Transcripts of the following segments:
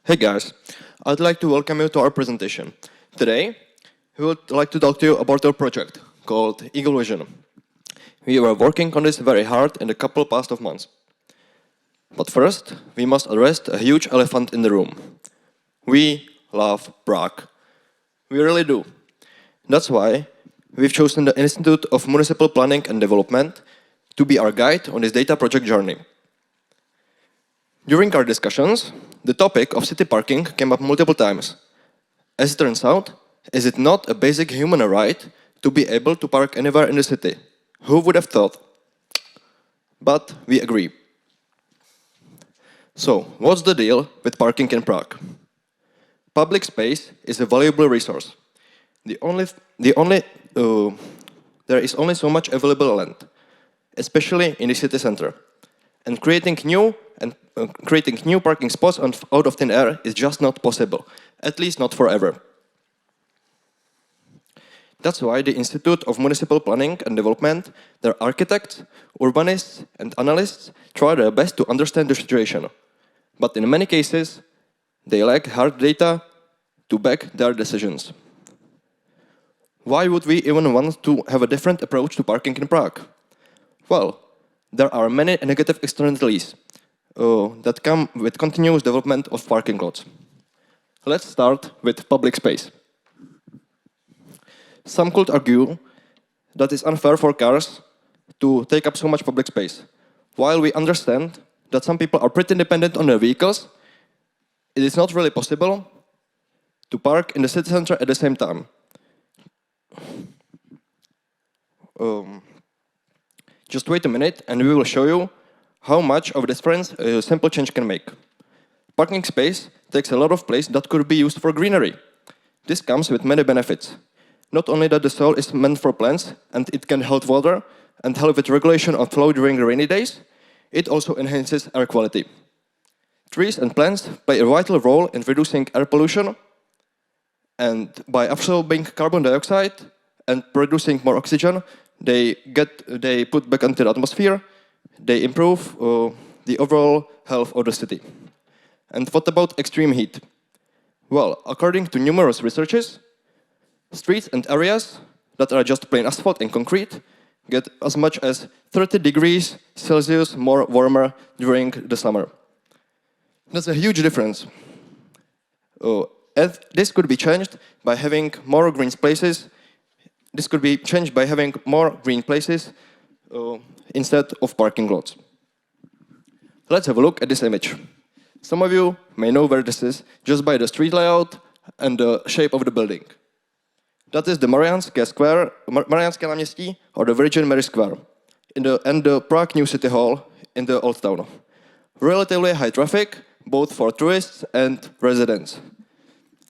Hey guys, I'd like to welcome you to our presentation. Today, we would like to talk to you about our project called Eagle Vision. We were working on this very hard in the couple past of months. But first, we must address a huge elephant in the room. We love Prague. We really do. That's why we've chosen the Institute of Municipal Planning and Development to be our guide on this data project journey. During our discussions, the topic of city parking came up multiple times. As it turns out, is it not a basic human right to be able to park anywhere in the city? Who would have thought? But we agree. So, what's the deal with parking in Prague? Public space is a valuable resource. There is only so much available land, especially in the city center. And creating new parking spots out of thin air is just not possible, at least not forever. That's why the Institute of Municipal Planning and Development, their architects, urbanists, and analysts try their best to understand the situation. But in many cases, they lack hard data to back their decisions. Why would we even want to have a different approach to parking in Prague? Well, there are many negative externalities that come with continuous development of parking lots. Let's start with public space. Some could argue that it's unfair for cars to take up so much public space. While we understand that some people are pretty dependent on their vehicles, it is not really possible to park in the city center at the same time. Just wait a minute and we will show you how much of a difference a simple change can make. Parking space takes a lot of place that could be used for greenery. This comes with many benefits. Not only that the soil is meant for plants and it can hold water and help with regulation of flow during the rainy days, it also enhances air quality. Trees and plants play a vital role in reducing air pollution, and by absorbing carbon dioxide and producing more oxygen, they put back into the atmosphere, they improve the overall health of the city. And what about extreme heat? Well, according to numerous researches, streets and areas that are just plain asphalt and concrete get as much as 30 degrees Celsius more warmer during the summer. That's a huge difference. And this could be changed by having more green places. This could be changed by having more green places instead of parking lots. Let's have a look at this image. Some of you may know where this is just by the street layout and the shape of the building. That is the Mariánské náměstí, or the Virgin Mary Square, and the Prague New City Hall in the Old Town. Relatively high traffic, both for tourists and residents.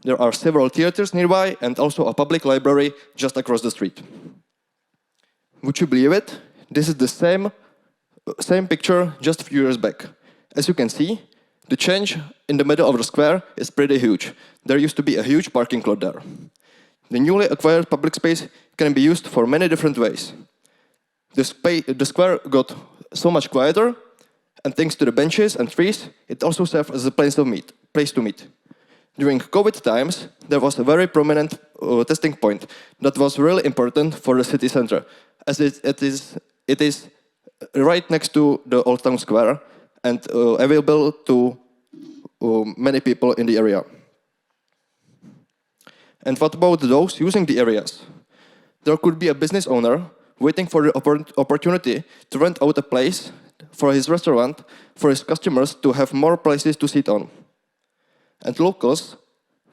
There are several theaters nearby and also a public library just across the street. Would you believe it? This is the same picture just a few years back. As you can see, the change in the middle of the square is pretty huge. There used to be a huge parking lot there. The newly acquired public space can be used for many different ways. The square got so much quieter, and thanks to the benches and trees, it also served as a place to meet. During COVID times, there was a very prominent testing point that was really important for the city center, as it is right next to the Old Town Square and available to many people in the area. And what about those using the areas? There could be a business owner waiting for the opportunity to rent out a place for his restaurant for his customers to have more places to sit on. And locals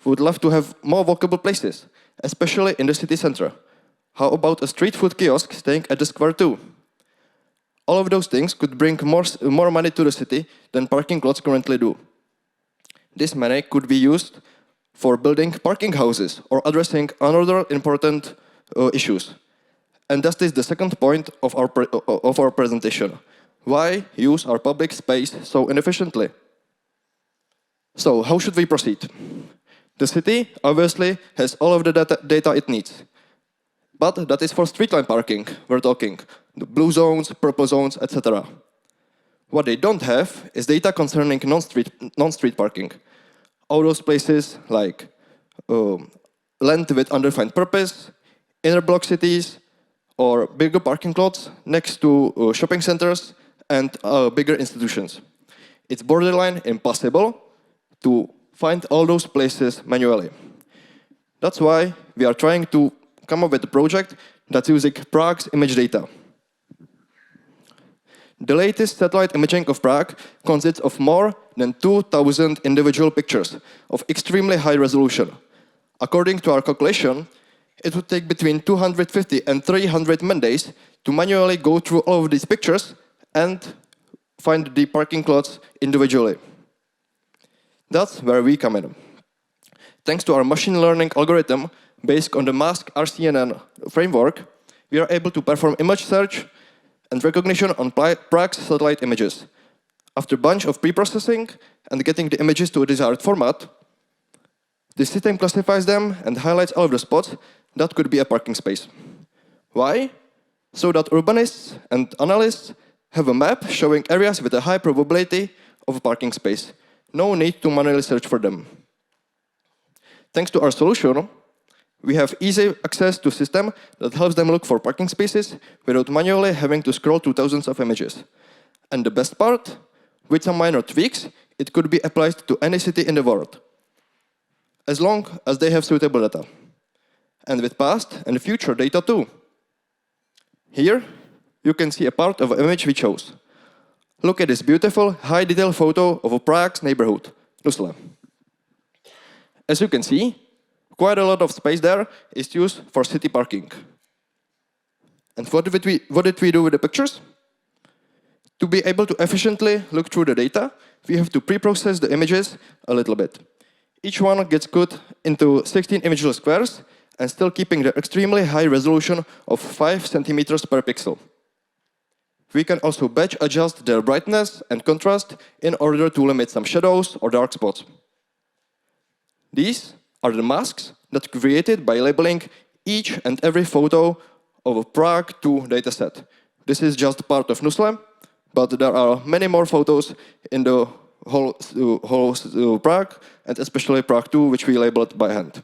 would love to have more walkable places, especially in the city center. How about a street food kiosk staying at the square too? All of those things could bring more money to the city than parking lots currently do. This money could be used for building parking houses or addressing another important issues. And that is the second point of our presentation. Why use our public space so inefficiently? So, how should we proceed? The city obviously has all of the data it needs. But that is for streetline parking, we're talking. The blue zones, purple zones, etc. What they don't have is data concerning non-street parking. all those places like land with undefined purpose, inner block cities, or bigger parking lots next to shopping centers and bigger institutions. It's borderline impossible to find all those places manually. That's why we are trying to come up with a project that's using Prague's image data. The latest satellite imaging of Prague consists of more than 2,000 individual pictures of extremely high resolution. According to our calculation, it would take between 250 and 300 man-days to manually go through all of these pictures and find the parking lots individually. That's where we come in. Thanks to our machine learning algorithm based on the MASK RCNN framework, we are able to perform image search and recognition on Prague's satellite images. After a bunch of pre-processing and getting the images to a desired format, the system classifies them and highlights all of the spots that could be a parking space. Why? So that urbanists and analysts have a map showing areas with a high probability of a parking space. No need to manually search for them. Thanks to our solution, we have easy access to a system that helps them look for parking spaces without manually having to scroll through thousands of images. And the best part, with some minor tweaks, it could be applied to any city in the world, as long as they have suitable data. And with past and future data too. Here, you can see a part of an image we chose. Look at this beautiful, high-detail photo of a Prague's neighborhood, Nusle. As you can see, quite a lot of space there is used for city parking. And what did we do with the pictures? To be able to efficiently look through the data, we have to pre-process the images a little bit. Each one gets cut into 16 imageable squares and still keeping the extremely high resolution of 5 centimeters per pixel. We can also batch adjust their brightness and contrast in order to limit some shadows or dark spots. These are the masks that are created by labeling each and every photo of a Prague 2 dataset. This is just part of Nusle, but there are many more photos in the whole Prague, and especially Prague 2, which we labeled by hand.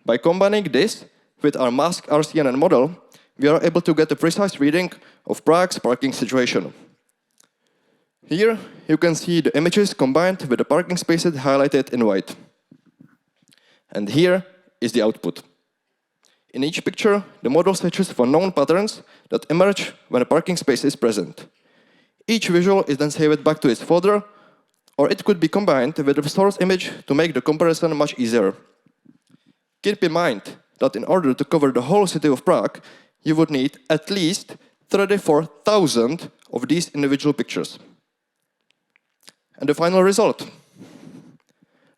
By combining this with our MASK RCNN model, we are able to get a precise reading of Prague's parking situation. Here, you can see the images combined with the parking spaces highlighted in white. And here is the output. In each picture, the model searches for known patterns that emerge when a parking space is present. Each visual is then saved back to its folder, or it could be combined with the source image to make the comparison much easier. Keep in mind that in order to cover the whole city of Prague, you would need at least 34,000 of these individual pictures. And the final result.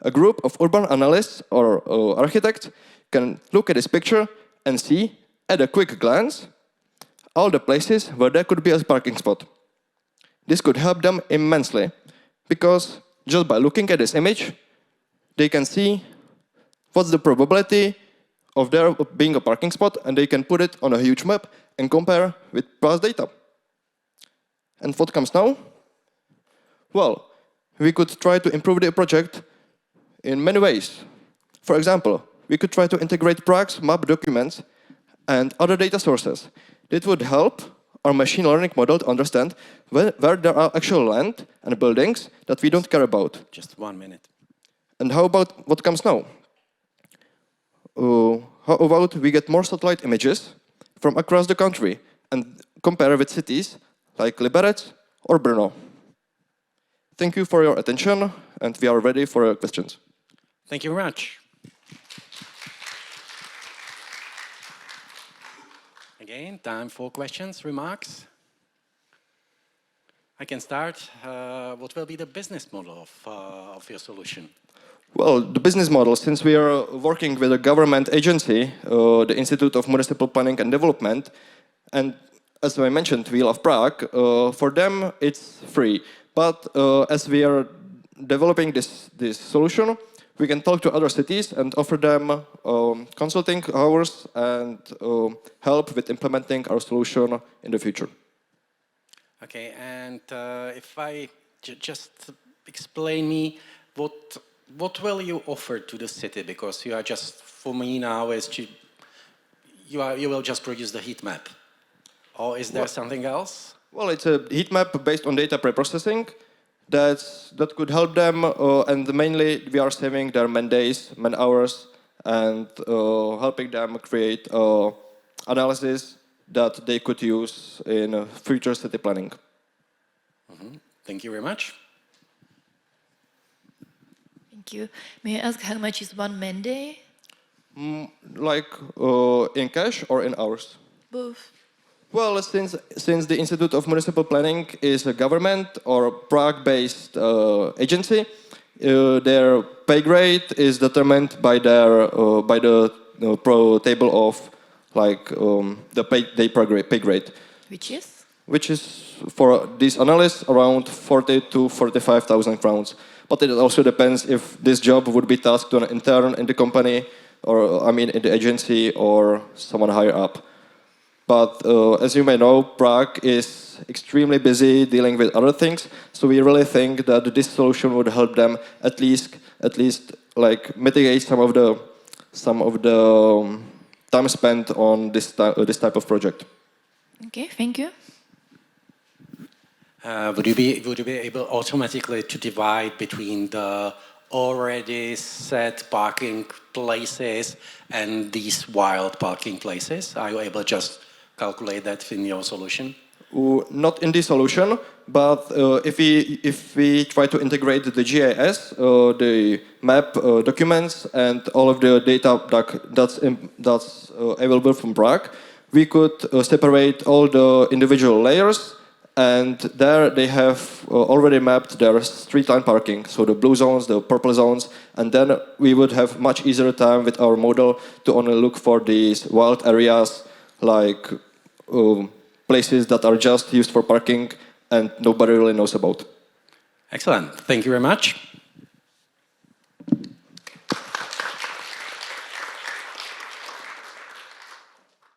A group of urban analysts or architects can look at this picture and see, at a quick glance, all the places where there could be a parking spot. This could help them immensely, because just by looking at this image, they can see what's the probability of there being a parking spot, and they can put it on a huge map and compare with past data. And what comes now? Well, we could try to improve the project in many ways. For example, we could try to integrate Prague's map documents and other data sources. It would help our machine learning model to understand where there are actual land and buildings that we don't care about. Just 1 minute. And how about what comes now? How about we get more satellite images from across the country and compare with cities like Liberec or Brno? Thank you for your attention, and we are ready for your questions. Thank you very much. Again, time for questions, remarks. I can start. What will be the business model of your solution? Well, the business model, since we are working with a government agency, the Institute of Municipal Planning and Development, and as I mentioned, We Love Prague, for them it's free. But as we are developing this solution, we can talk to other cities and offer them consulting hours and help with implementing our solution in the future. Okay, and if I just explain me what What will you offer to the city? Because you are just, for me now, you will just produce the heat map. Or is there something else? Well, it's a heat map based on data preprocessing that could help them, and mainly we are saving their man days, man hours, and helping them create analysis that they could use in future city planning. Thank you very much. Thank you. May I ask how much is one man day? Like in cash or in hours? Both. Well, since the Institute of Municipal Planning is a government or Prague-based agency, their pay grade is determined by the pro table of like the pay grade, Which is? For this analyst around 40 to 45,000 crowns. But it also depends if this job would be tasked to an intern in the company, or I mean in the agency, or someone higher up. But as you may know, Prague is extremely busy dealing with other things, so we really think that this solution would help them at least like mitigate some of the time spent on this type of project. Okay, thank you. Would you be able automatically to divide between the already set parking places and these wild parking places? Are you able to just calculate that in your solution? Not in the solution, but if we try to integrate the GIS, the map documents, and all of the data that's available from Prague, we could separate all the individual layers. And there they have already mapped their street line parking, so the blue zones, the purple zones, and then we would have much easier time with our model to only look for these wild areas, like places that are just used for parking and nobody really knows about. Excellent. Thank you very much.